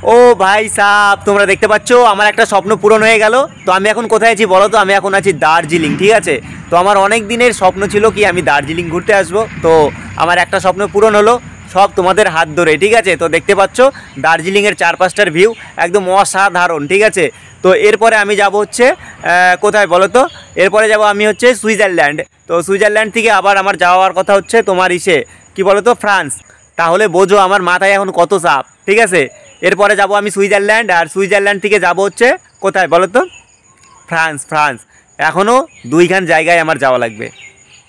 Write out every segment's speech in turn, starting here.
ও ভাই সাব, তোমরা দেখতে পাচ্ছ আমার একটা স্বপ্ন পূরণ হয়ে গেল। তো আমি এখন কোথায় আছি বলো তো? আমি এখন আছি দার্জিলিং, ঠিক আছে। তো আমার অনেক দিনের স্বপ্ন ছিল কি আমি দার্জিলিং ঘুরতে আসবো। তো আমার একটা স্বপ্ন পূরণ হলো, সব তোমাদের হাত ধরে, ঠিক আছে। তো দেখতে পাচ্ছ দার্জিলিংয়ের চারপাশটার ভিউ একদম অসাধারণ, ঠিক আছে। তো এরপরে আমি যাব হচ্ছে কোথায় বলো তো? এরপরে যাব আমি হচ্ছে সুইজারল্যান্ড। তো সুইজারল্যান্ড থেকে আবার আমার যাওয়ার কথা হচ্ছে তোমার ইসে কী বলো তো, ফ্রান্স। তাহলে বোঝো আমার মাথায় এখন কত চাপ, ঠিক আছে। এরপরে যাব আমি সুইজারল্যান্ড, আর সুইজারল্যান্ড থেকে যাব হচ্ছে কোথায় বলো তো? ফ্রান্স। ফ্রান্স এখনও দুইখান জায়গায় আমার যাওয়া লাগবে।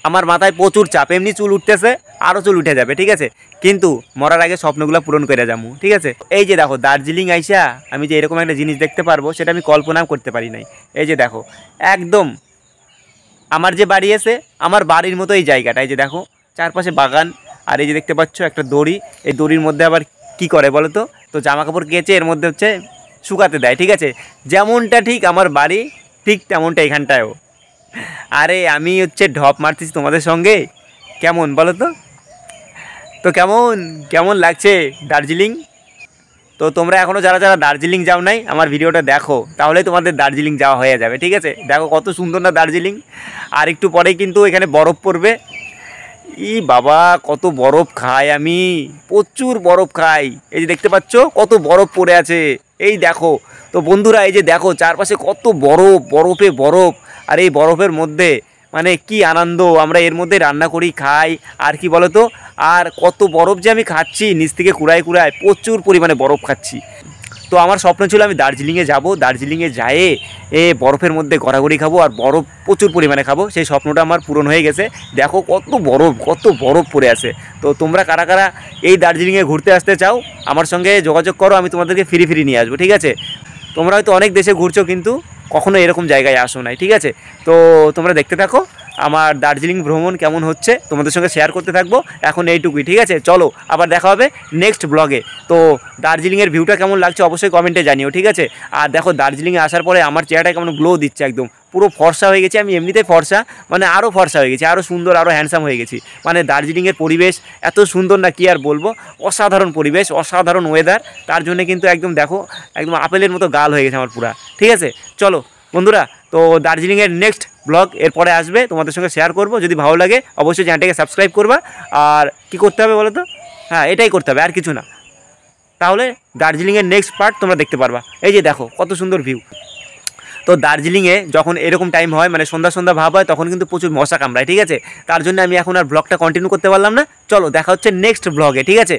আমার মাথায় প্রচুর চাপ, এমনি চুল উঠতেছে, আরও চুল উঠে যাবে, ঠিক আছে। কিন্তু মরার আগে স্বপ্নগুলো পূরণ করে যাবো, ঠিক আছে। এই যে দেখো দার্জিলিং আইসা আমি যে এরকম একটা জিনিস দেখতে পারবো সেটা আমি কল্পনাও করতে পারি নাই। এই যে দেখো একদম আমার যে বাড়ি আছে আমার বাড়ির মতো এই জায়গাটা, এই যে দেখো চারপাশে বাগান। আর এই যে দেখতে পাচ্ছ একটা দড়ি, এই দড়ির মধ্যে আবার কি করে বলো তো? তো জামা কাপড় কেচে এর মধ্যে হচ্ছে শুকাতে দেয়, ঠিক আছে। যেমনটা ঠিক আমার বাড়ি, ঠিক তেমনটা এখানটায়ও। আরে আমি হচ্ছে ঢপ মারতেছি তোমাদের সঙ্গে, কেমন বলো তো? তো কেমন কেমন লাগছে দার্জিলিং? তো তোমরা এখনও যারা যারা দার্জিলিং যাও নাই আমার ভিডিওটা দেখো, তাহলে তোমাদের দার্জিলিং যাওয়া হয়ে যাবে, ঠিক আছে। দেখো কত সুন্দর না দার্জিলিং। আর একটু পরেই কিন্তু এখানে বরফ পড়বে। ই বাবা, কত বরফ খাই আমি, প্রচুর বরফ খাই। এই যে দেখতে পাচ্ছ কত বরফ পড়ে আছে, এই দেখো। তো বন্ধুরা এই যে দেখো চারপাশে কত বরফ, বরফে বরফ। আর এই বরফের মধ্যে মানে কি আনন্দ, আমরা এর মধ্যে রান্না করি খাই। আর কি বলো তো, আর কত বরফ যে আমি খাচ্ছি নিচ থেকে কুড়ায় কুড়ায়, প্রচুর পরিমাণে বরফ খাচ্ছি। তো আমার স্বপ্ন ছিল আমি দার্জিলিংয়ে যাব, দার্জিলিংয়ে যেয়ে বরফের মধ্যে ঘোরাঘুরি খাবো আর বরফ প্রচুর পরিমাণে খাবো। সেই স্বপ্নটা আমার পূরণ হয়ে গেছে। দেখো কত বরফ, কত বরফ পড়ে আছে। তো তোমরা কারা কারা এই দার্জিলিংয়ে ঘুরতে আসতে চাও আমার সঙ্গে যোগাযোগ করো, আমি তোমাদেরকে ফ্রি ফ্রি নিয়ে আসবো, ঠিক আছে। তোমরা হয়তো অনেক দেশে ঘুরছো কিন্তু কখনো এরকম জায়গায় আসো নাই, ঠিক আছে। তো তোমরা দেখতে থাকো আমার দার্জিলিং ভ্রমণ কেমন হচ্ছে, তোমাদের সঙ্গে শেয়ার করতে থাকবো। এখন এইটুকুই, ঠিক আছে। চলো আবার দেখা হবে নেক্সট ব্লগে। তো দার্জিলিংয়ের ভিউটা কেমন লাগছে অবশ্যই কমেন্টে জানিও, ঠিক আছে। আর দেখো দার্জিলিংয়ে আসার পরে আমার চেহারাটা কেমন গ্লো দিচ্ছে, একদম পুরো ফর্সা হয়ে গেছি আমি। এমনিতেই ফর্সা, মানে আরও ফর্সা হয়ে গেছি, আরও সুন্দর, আরও হ্যান্ডসাম হয়ে গেছি। মানে দার্জিলিংয়ের পরিবেশ এত সুন্দর না কি আর বলবো, অসাধারণ পরিবেশ, অসাধারণ ওয়েদার। তার জন্য কিন্তু একদম দেখো একদম আপেলের মতো গাল হয়ে গেছে আমার পুরা, ঠিক আছে। চলো বন্ধুরা, তো দার্জিলিংয়ের নেক্সট ব্লগ এরপরে আসবে, তোমাদের সঙ্গে শেয়ার করব। যদি ভালো লাগে অবশ্যই চ্যানেলটাকে সাবস্ক্রাইব করবা। আর কি করতে হবে বলো তো? হ্যাঁ, এটাই করতে হবে, আর কিছু না। তাহলে দার্জিলিংয়ের নেক্সট পার্ট তোমরা দেখতে পারবা। এই যে দেখো কত সুন্দর ভিউ। তো দার্জিলিংয়ে যখন এরকম টাইম হয় মানে সন্ধ্যা সন্ধ্যা ভাব হয় তখন কিন্তু প্রচুর মশা কামড়ায়, ঠিক আছে। তার জন্য আমি এখন আর ব্লগটা কন্টিনিউ করতে পারলাম না। চলো দেখা হচ্ছে নেক্সট ব্লগে, ঠিক আছে।